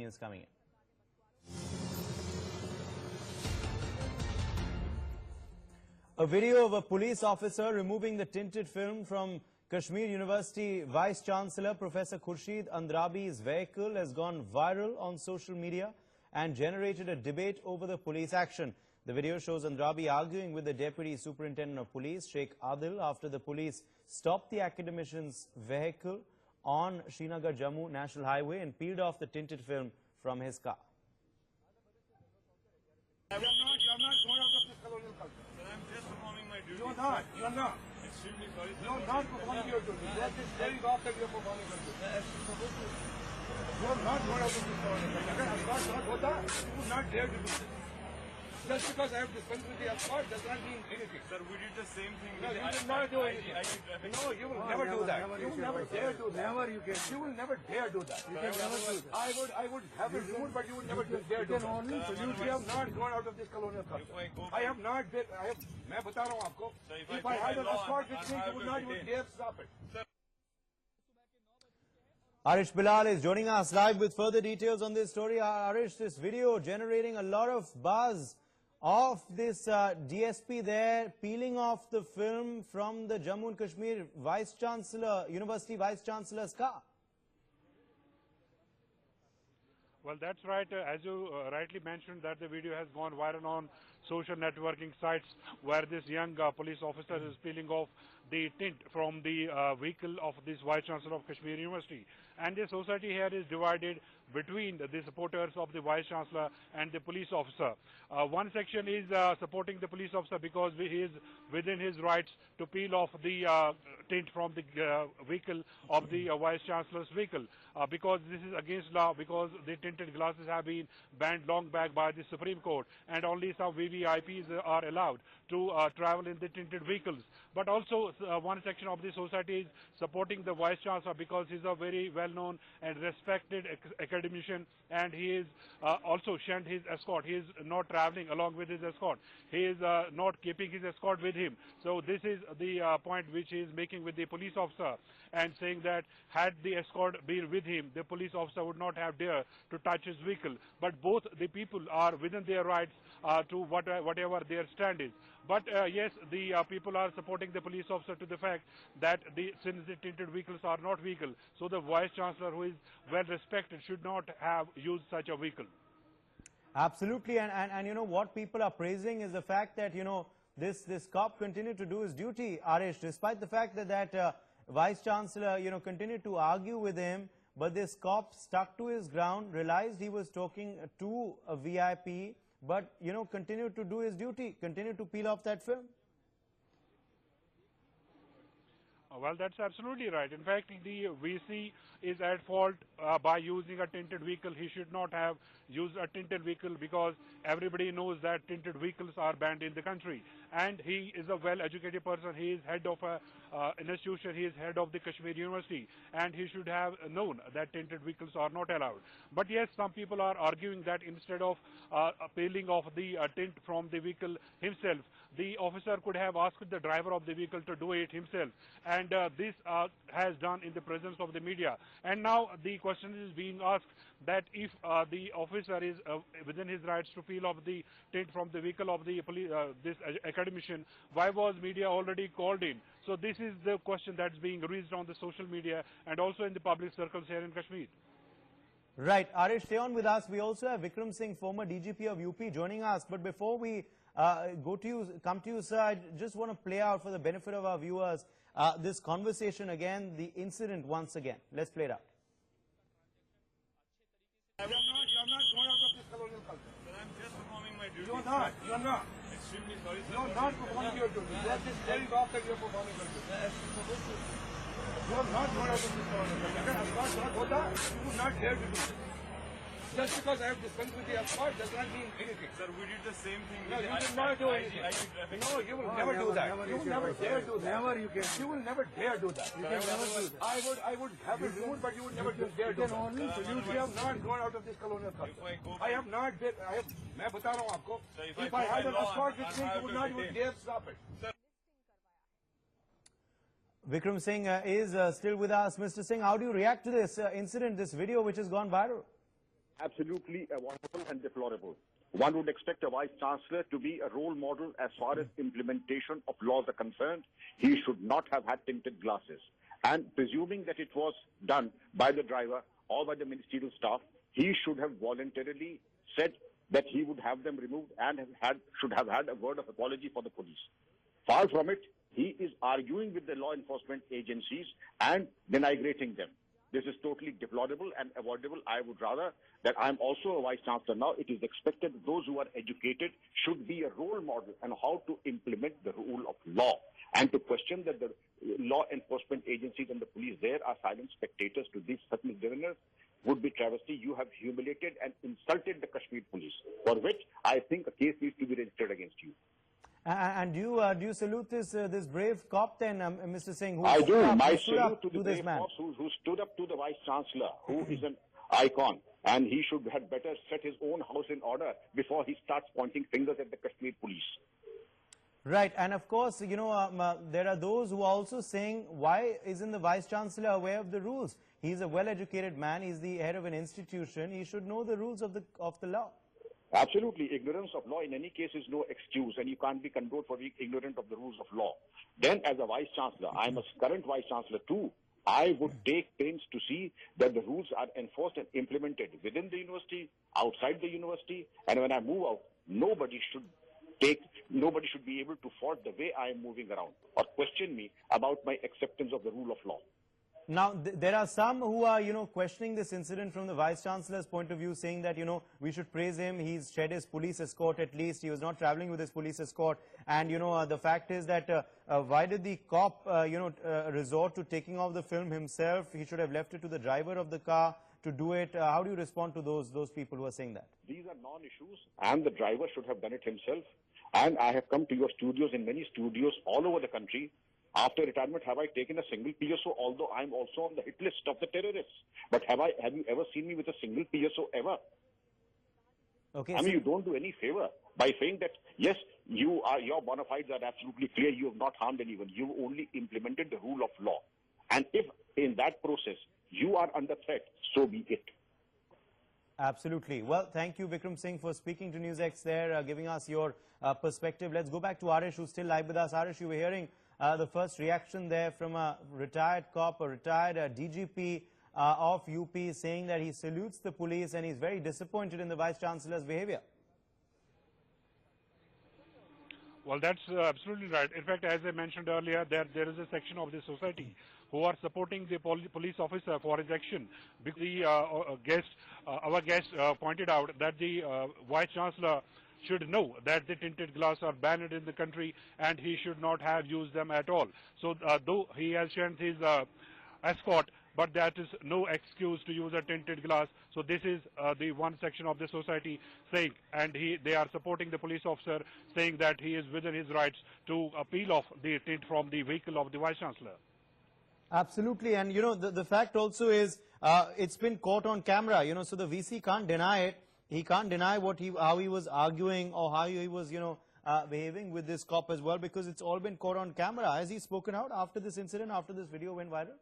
news coming in. A video of a police officer removing the tinted film from Kashmir University vice-chancellor Professor Khurshid Andrabi's vehicle has gone viral on social media and generated a debate over the police action. The video shows Andrabi arguing with the Deputy Superintendent of Police, Sheikh Adil, after the police stopped the academician's vehicle on Srinagar-Jammu National Highway and peeled off the tinted film from his car. You are not going out of this colonial culture. Sir, I'm just performing my duty. You are not. Extremely sorry, sir. You are not performing your duty. You are just telling off that you are performing your duty. You are not going out of this colonial culture. Agar escort not hota, you would not dare to do this. Just because I have dispensed with the escort does not mean anything. Sir, we did the same thing. No, you did not do anything. No, you will never do that. You will never dare do that. Never you can. You will never dare do that. You can never do that. I would have it rude, but you would never dare do that. only You have not gone out of this colonial culture. I have not been. मैं बता रहा हूँ आपको. If I had an escort with me, you would not even dare stop it. Arish Bilal is joining us live with further details on this story. Arish, this video generating a lot of buzz of this DSP there peeling off the film from the Jammu and Kashmir vice-chancellor, university vice-chancellor's car. Well, that's right. As you rightly mentioned, that the video has gone viral on social networking sites where this young police officer is peeling off the tint from the vehicle of this vice-chancellor of Kashmir University. And the society here is divided between the supporters of the vice-chancellor and the police officer. One section is supporting the police officer because he is within his rights to peel off the tint from the vehicle of the vice-chancellor's vehicle because this is against law, because the tinted glasses have been banned long back by the Supreme Court and only some VVIPs are allowed to travel in the tinted vehicles. But also one section of the society is supporting the vice-chancellor because he is a very well-known and respected academician, and he is also shunned his escort. He is not traveling along with his escort. He is not keeping his escort with him. So this is the point which he is making with the police officer and saying that had the escort been with him, the police officer would not have dared to touch his vehicle. But both the people are within their rights to whatever their stand is. But yes, the people are supporting the police officer to the fact that since the tinted vehicles are not vehicle, so the vice-chancellor, who is well respected, should not have used such a vehicle. Absolutely, and you know what people are praising is the fact that, you know, this cop continued to do his duty, Arish, despite the fact that vice-chancellor, you know, continued to argue with him, but this cop stuck to his ground, realized he was talking to a VIP, but, you know, continued to do his duty, continued to peel off that film. Well, that's absolutely right. In fact, the VC is at fault by using a tinted vehicle. He should not have used a tinted vehicle because everybody knows that tinted vehicles are banned in the country. And he is a well-educated person. He is head of an institution. He is head of the Kashmir University. And he should have known that tinted vehicles are not allowed. But yes, some people are arguing that instead of peeling off the tint from the vehicle himself, the officer could have asked the driver of the vehicle to do it himself. And this has done in the presence of the media. And now the question is being asked that if the officer is within his rights to peel off the tint from the vehicle of the this academician, why was media already called in? So this is the question that's being raised on the social media and also in the public circles here in Kashmir. Right. Arish, stay on with us. We also have Vikram Singh, former DGP of UP, joining us. But before we come to you, sir, I just want to play out for the benefit of our viewers this conversation again, the incident once again. Let's play it out. You are not going out of this colonial culture. Sir, I'm just performing my duty. You are not. Extremely sorry, sir. You are not performing your duty. You are just telling off that you are performing your duty. You are not going out of this colonial culture. Agar escort not hota, you would not dare to do this. Just because I have dispensed with the escort does not mean anything. Sir, we did the same thing. No, you did not do anything. No, you will never do that. You will never dare do that. Never you can. You will never dare do that. You can never do that. I would have it rude, but you would never dare do that. only You have not gone out of this colonial culture. I have not been. मैं बता रहा हूँ आपको. If I had an escort with me, you would not even dare stop it. Vikram Singh is still with us. Mr. Singh, how do you react to this incident, this video which has gone viral? absolutely avoidable and deplorable. One would expect a vice-chancellor to be a role model as far as implementation of laws are concerned. He should not have had tinted glasses. And presuming that it was done by the driver or by the ministerial staff, he should have voluntarily said that he would have them removed and should have had a word of apology for the police. Far from it, he is arguing with the law enforcement agencies and denigrating them. This is totally deplorable and avoidable. I would rather that I'm also a vice-chancellor now. It is expected that those who are educated should be a role model on how to implement the rule of law. And to question that the law enforcement agencies and the police there are silent spectators to these such misdemeanors would be travesty. You have humiliated and insulted the Kashmir police, for which I think a case needs to be registered against you. And do you salute this brave cop then, Mr. Singh? I do. My salute to the brave cops who stood up to the vice-chancellor, who is an icon. And he should have better set his own house in order before he starts pointing fingers at the Kashmir police. Right, and of course, you know, there are those who are also saying, why isn't the vice-chancellor aware of the rules? He's a well-educated man, he's the head of an institution, he should know the rules of the law. Absolutely. Ignorance of law in any case is no excuse, and you can't be condoned for being ignorant of the rules of law. Then as a vice-chancellor, I'm a current vice-chancellor too, I would take pains to see that the rules are enforced and implemented within the university, outside the university, and when I move out, nobody should be able to fault the way I am moving around or question me about my acceptance of the rule of law. Now, there are some who are, you know, questioning this incident from the Vice-Chancellor's point of view, saying that, you know, we should praise him. He's shed his police escort at least. He was not traveling with his police escort. And, you know, the fact is that why did the cop, resort to taking off the film himself? He should have left it to the driver of the car to do it. How do you respond to those people who are saying that? These are non-issues, and the driver should have done it himself. And I have come to your studios, in many studios all over the country. After retirement, have I taken a single PSO, although I'm also on the hit list of the terrorists? But have you ever seen me with a single PSO ever? Okay. I mean, you don't do any favor by saying that, yes, your bona fides are absolutely clear, you have not harmed anyone, you only implemented the rule of law. And if in that process you are under threat, so be it. Absolutely. Well, thank you, Vikram Singh, for speaking to NewsX there, giving us your perspective. Let's go back to Arish, who's still live with us. Arish, you were hearing the first reaction there from a retired cop, a retired DGP of UP, saying that he salutes the police and he's very disappointed in the Vice-Chancellor's behavior. Well, that's absolutely right. In fact, as I mentioned earlier, there is a section of the society who are supporting the police officer for his action. Because our guest pointed out that the Vice-Chancellor should know that the tinted glass are banned in the country and he should not have used them at all. So though he has sent his escort, but that is no excuse to use a tinted glass. So this is the one section of the society saying, and they are supporting the police officer, saying that he is within his rights to peel off the tint from the vehicle of the Vice-Chancellor. Absolutely, and you know, the fact also is it's been caught on camera, you know, so the VC can't deny it. He can't deny how he was arguing or how he was, you know, behaving with this cop as well, because it's all been caught on camera. Has he spoken out after this incident, after this video went viral?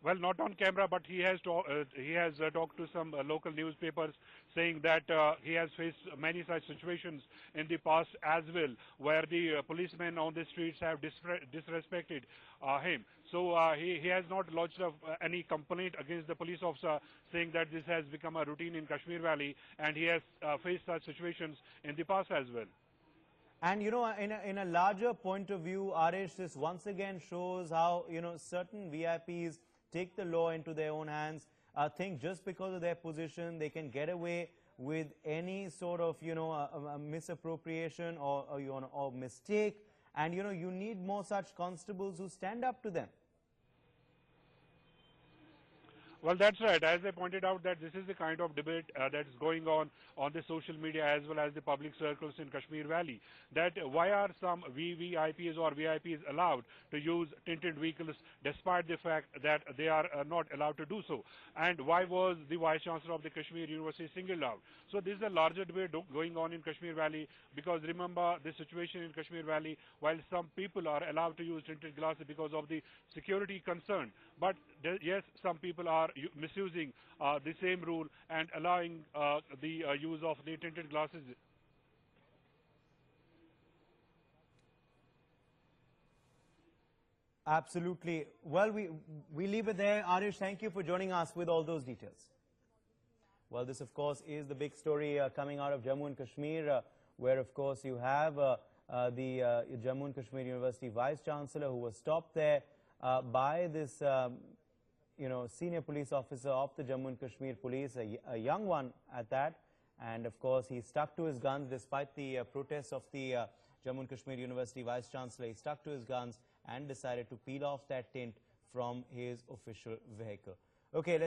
Well, not on camera, but he has talked to some local newspapers, saying that he has faced many such situations in the past as well, where the policemen on the streets have disrespected him. So he has not lodged any complaint against the police officer, saying that this has become a routine in Kashmir Valley, and he has faced such situations in the past as well. And, you know, in a larger point of view, Arish, this once again shows how, you know, certain VIPs take the law into their own hands, think just because of their position they can get away with any sort of, you know, a misappropriation or mistake. And, you know, you need more such constables who stand up to them. Well, that's right. As I pointed out, that this is the kind of debate that is going on the social media as well as the public circles in Kashmir Valley. That why are some VVIPs or VIPs allowed to use tinted vehicles despite the fact that they are not allowed to do so? And why was the Vice-Chancellor of the Kashmir University singled out? So this is a larger debate going on in Kashmir Valley, because remember the situation in Kashmir Valley, while some people are allowed to use tinted glasses because of the security concern, but yes, some people are misusing the same rule and allowing the use of the tinted glasses. Absolutely. Well, we leave it there. Arish, thank you for joining us with all those details. Well, this, of course, is the big story coming out of Jammu and Kashmir, where, of course, you have the Jammu and Kashmir University vice-chancellor who was stopped there by this, senior police officer of the Jammu and Kashmir police, a young one at that. And, of course, he stuck to his guns despite the protests of the Jammu and Kashmir University vice-chancellor. He stuck to his guns and decided to peel off that tint from his official vehicle. Okay.